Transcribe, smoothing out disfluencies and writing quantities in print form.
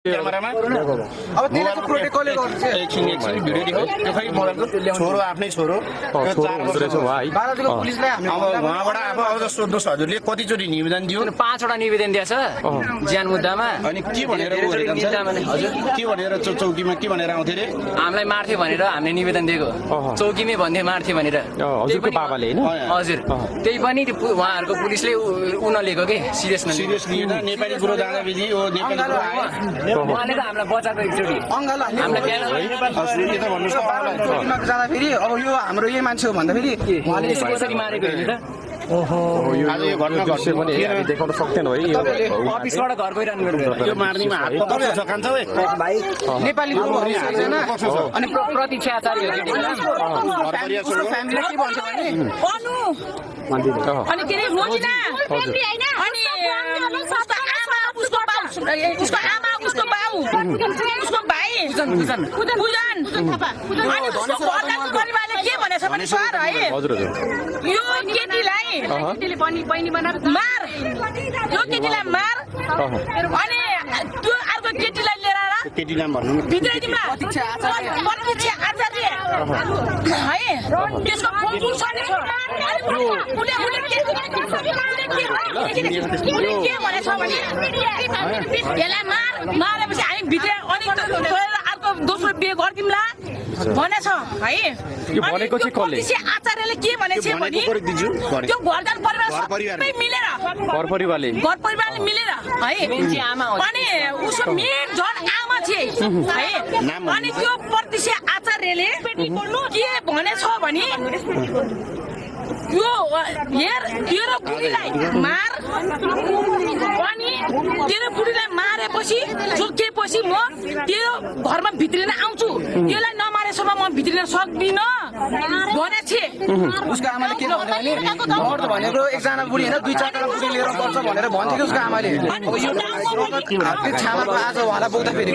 क्यामेरामा अब त्यसले चाहिँ प्रोटोकलले गर्छ एकछिन भिडियो देखाउ त्यो खै मोबाइलको छोरो आफ्नै छोरो यो 4 वर्षको भाइ बाह्रजको पुलिसलाई हामी अब उहाँबाट अब सोध्नुहोस् हजुरले कतिचोटि निवेदन दियो 5 वटा निवेदन दिएछ ज्यान मुद्दामा। अनि के भनेर हजुर के भनेर चौकीमा के भनेर आउँथे रे हामीलाई मार्थे भनेर हामीले निवेदन दिएको चौकीमै भन्थे मार्थे भनेर हजुरको बाबाले हैन हजुर त्यही पनि उहाँहरूको पुलिसले नलिएको के सिरियस सिरियस लिएर नेपाली कुरो जाँदा बिजी हो नेपाली कुरो आयो उहाँले त हामीलाई बचाएको एकचोटि अङ्गल हामीलाई हजुर के त भन्नुस् त चौकीमा जाँदाखेरि अब यो हाम्रो यही मान्छे हो भन्दाखेरि उहाँले यसरी मारेको हेर्नु त आज यो घटना घट्यो पनि हामी देखाउन सक्दैनौँ है यो अफिसबाट घर गइरहनु भएको यो मार्नीमा हात पक्रेको छ कान्छ ओइ नेपाली ग्रुपहरू छैन अनि प्रतीक्षा आचार्य हो उसको फ्यामिलीले के भन्छ भने अनि के रे रोजिना अनि उसको आमा उसको बाउ उसको भाइ बुझन अनि उसको घरको परिवारले के भनेछ भने सर है हजुर हजुर यो केटीलाई मार यो केटीलाई मार अनि त्यो अर्को केटीलाई लिएर आएर केटी नाम भन्नु न भित्र दिमा प्रतीक्षा आचार्य है त्यसको फोन सने छ के भनेछ भने यसलाई मारेपछि हामी भित्र अनि अर्को दोस्रो बिहे गरिदिउँला भनेछ है यो भनेको चाहिँ कसले आचार्यले के भनेछ भने त्यो घरदार परिवार मिलेर घर परिवारले मिलेर है आमा अनि उसको मेन झन् आमा थिए है अनि त्यो प्रतिष्ठा आचार्यले के भनेछ भने यो हेर तेरो बुढीलाई मार अनि तेरो बुढीलाई मारेपछि जोकेपछि म तेरो घरमा भित्रिन आउँछु त्यसलाई नमारेसम्म म भित्रिन सक्दिनँ भनेछ उसको आमाले के भन्यो भने मर्द भनेको एकजना बुढी होइन दुई चारजना बुढी लिएर गर्छ भनेर भन्थ्यो कि उसको आमाले अब यो छामाको आज उहाँलाई बोक्दाखेरि